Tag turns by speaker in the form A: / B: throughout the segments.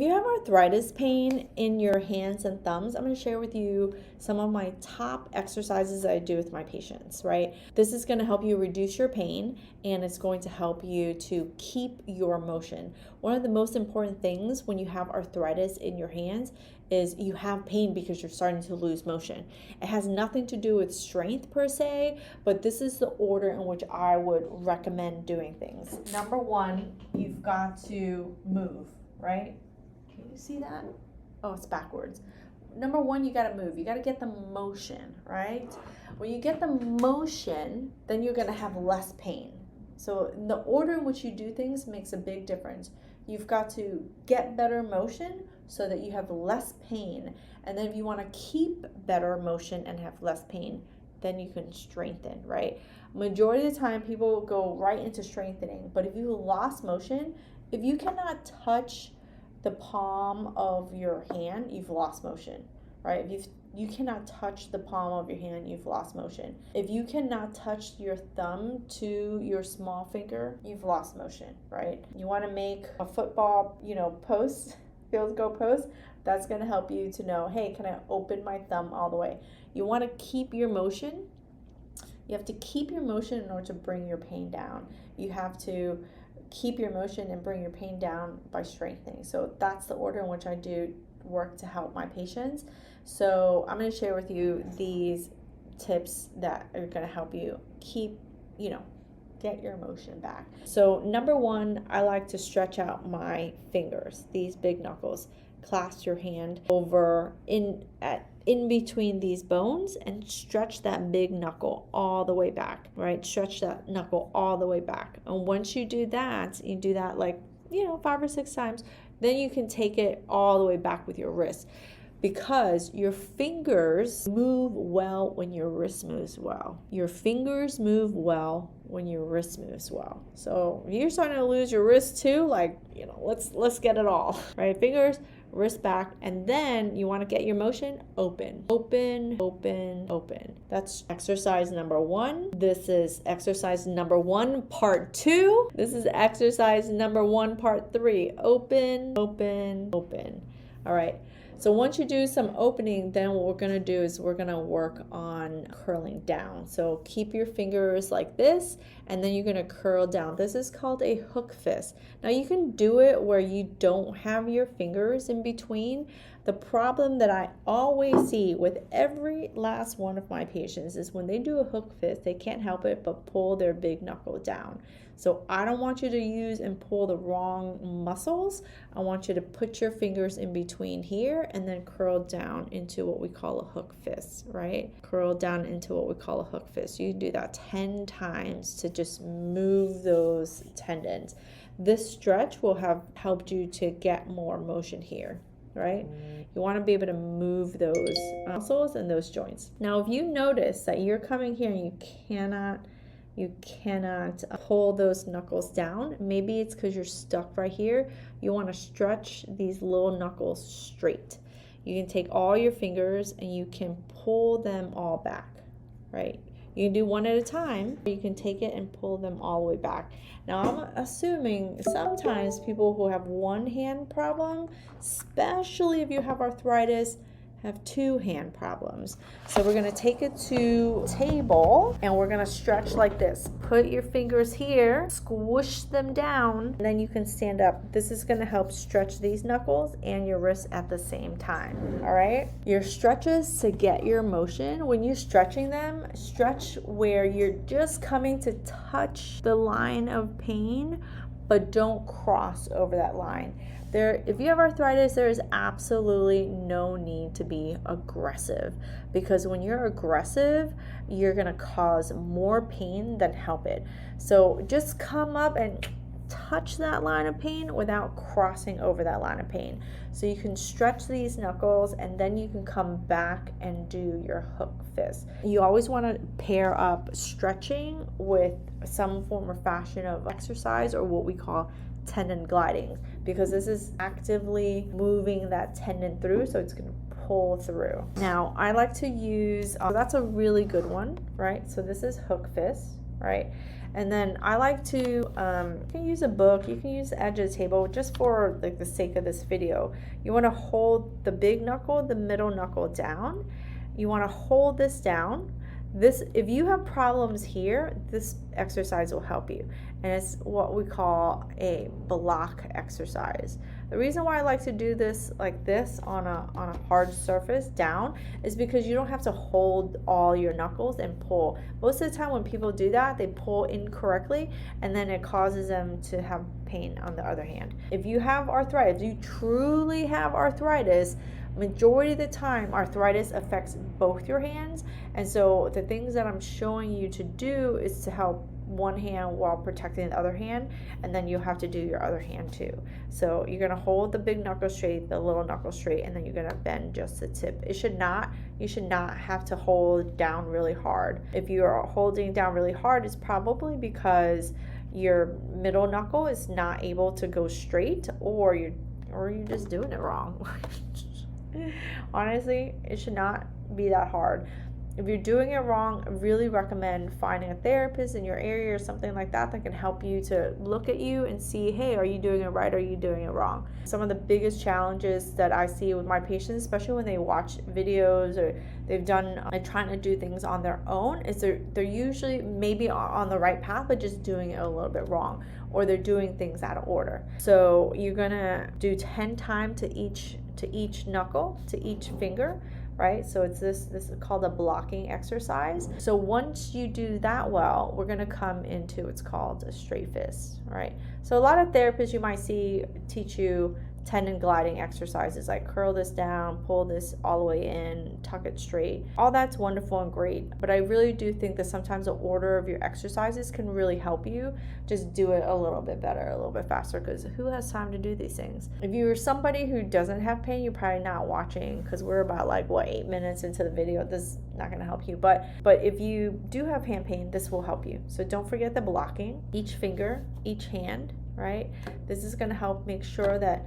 A: you have arthritis pain in your hands and thumbs, I'm going to share with you some of my top exercises that I do with my patients, right? This is going to help you reduce your pain, and it's going to help you to keep your motion. One of the most important things when you have arthritis in your hands is you have pain because you're starting to lose motion. It has nothing to do with strength per se, but this is the order in which I would recommend doing things. Number one, you've got to move, right? Can you see that? Oh, it's backwards. Number one, you got to move. You got to get the motion, right? When you get the motion, then you're going to have less pain. So the order in which you do things makes a big difference. You've got to get better motion so that you have less pain. And then if you want to keep better motion and have less pain, then you can strengthen, right? Majority of the time, people go right into strengthening. But if you lost motion, if you cannot touch the palm of your hand, you've lost motion, right? If you cannot touch the palm of your hand, you've lost motion. If you cannot touch your thumb to your small finger, you've lost motion, right? You want to make a football, post, field goal post. That's going to help you to know, hey, can I open my thumb all the way? You want to keep your motion. You have to keep your motion in order to bring your pain down. You have to keep your motion and bring your pain down by strengthening. So that's the order in which I do work to help my patients. So I'm going to share with you these tips that are going to help you keep, get your motion back. So number one, I like to stretch out my fingers, these big knuckles. Clasp your hand over in between these bones and stretch that big knuckle all the way back, right? Stretch that knuckle all the way back. And once you do that like, 5 or 6 times, then you can take it all the way back with your wrist, because your fingers move well when your wrist moves well. Your fingers move well when your wrist moves well. So if you're starting to lose your wrist too, let's get it all, right? Fingers, wrist back, and then you want to get your motion open. That's exercise number 1. This is exercise number 1, part 2. This is exercise number 1, part 3. Open. All right. So once you do some opening, then what we're going to do is we're going to work on curling down. So keep your fingers like this, and then you're going to curl down. This is called a hook fist. Now you can do it where you don't have your fingers in between. The problem that I always see with every last one of my patients is when they do a hook fist, they can't help it but pull their big knuckle down. So I don't want you to use and pull the wrong muscles. I want you to put your fingers in between here and then curl down into what we call a hook fist, right? Curl down into what we call a hook fist. You can do that 10 times to just move those tendons. This stretch will have helped you to get more motion here, right? You want to be able to move those muscles and those joints. Now, if you notice that you're coming here and you cannot pull those knuckles down, maybe it's because you're stuck right here. You want to stretch these little knuckles straight. You can take all your fingers and you can pull them all back, right? You can do one at a time, or you can take it and pull them all the way back. Now, I'm assuming sometimes people who have one hand problem, especially if you have arthritis, have 2 hand problems. So we're going to take it to table and we're going to stretch like this. Put your fingers here, squish them down, and then you can stand up. This is going to help stretch these knuckles and your wrists at the same time. All right? Your stretches to get your motion, when you're stretching them, stretch where you're just coming to touch the line of pain, but don't cross over that line. If you have arthritis, there is absolutely no need to be aggressive, because when you're aggressive, you're going to cause more pain than help it. So just come up and touch that line of pain without crossing over that line of pain. So you can stretch these knuckles and then you can come back and do your hook fist. You always want to pair up stretching with some form or fashion of exercise, or what we call tendon gliding, because this is actively moving that tendon through, so it's going to pull through. Now, I like to use, that's a really good one, right? So this is hook fist, right? And then I like to, you can use a book, you can use the edge of the table, just for like the sake of this video. You want to hold the big knuckle, the middle knuckle down. You want to hold this down. This, if you have problems here, this exercise will help you. And it's what we call a block exercise. The reason why I like to do this like this on a hard surface down is because you don't have to hold all your knuckles and pull. Most of the time when people do that, they pull incorrectly, and then it causes them to have pain on the other hand. If you have arthritis, if you truly have arthritis, majority of the time arthritis affects both your hands, and so the things that I'm showing you to do is to help one hand while protecting the other hand, and then you have to do your other hand too. So you're gonna hold the big knuckle straight, the little knuckle straight, and then you're gonna bend just the tip. You should not have to hold down really hard. If you are holding down really hard, it's probably because your middle knuckle is not able to go straight, or you're just doing it wrong. Honestly, it should not be that hard. If you're doing it wrong, I really recommend finding a therapist in your area or something like that that can help you to look at you and see, hey, are you doing it right? Or are you doing it wrong? Some of the biggest challenges that I see with my patients, especially when they watch videos or they've done trying to do things on their own, is they're usually maybe on the right path, but just doing it a little bit wrong, or they're doing things out of order. So you're gonna do 10 times to each knuckle, to each finger, right? So it's this is called a blocking exercise. So once you do that well, we're going to come into what's called a straight fist, right? So a lot of therapists you might see teach you tendon gliding exercises, like curl this down, pull this all the way in, tuck it straight. All that's wonderful and great, but I really do think that sometimes the order of your exercises can really help you just do it a little bit better, a little bit faster, because who has time to do these things? If you're somebody who doesn't have pain, you're probably not watching, because we're about 8 minutes into the video. This is not going to help you, but if you do have hand pain, this will help you. So don't forget the blocking, each finger, each hand, right? This is going to help make sure that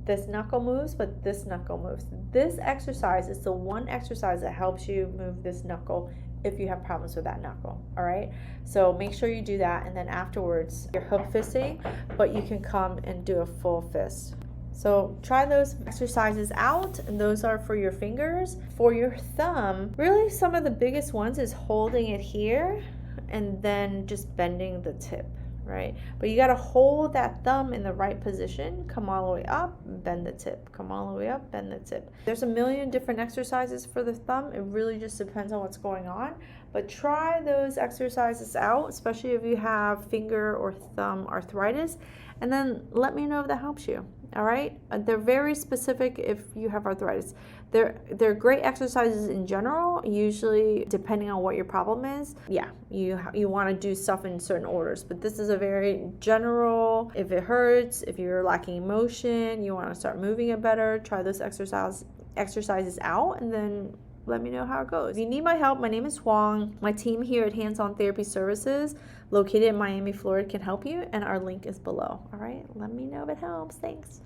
A: this knuckle moves, but this knuckle moves. This exercise is the one exercise that helps you move this knuckle if you have problems with that knuckle, all right? So make sure you do that, and then afterwards you're hook fisting, but you can come and do a full fist. So try those exercises out, and those are for your fingers. For your thumb, really some of the biggest ones is holding it here and then just bending the tip, right? But you got to hold that thumb in the right position, come all the way up, bend the tip, come all the way up, bend the tip. There's a million different exercises for the thumb. It really just depends on what's going on, but try those exercises out, especially if you have finger or thumb arthritis, and then let me know if that helps you. All right, they're very specific if you have arthritis. They're great exercises in general, usually depending on what your problem is. Yeah, you want to do stuff in certain orders, but this is a very general. If it hurts, if you're lacking motion, you want to start moving it better, try those exercises out, and then let me know how it goes. If you need my help, my name is Huang. My team here at Hands On Therapy Services, located in Miami, Florida, can help you, and our link is below. All right, let me know if it helps. Thanks.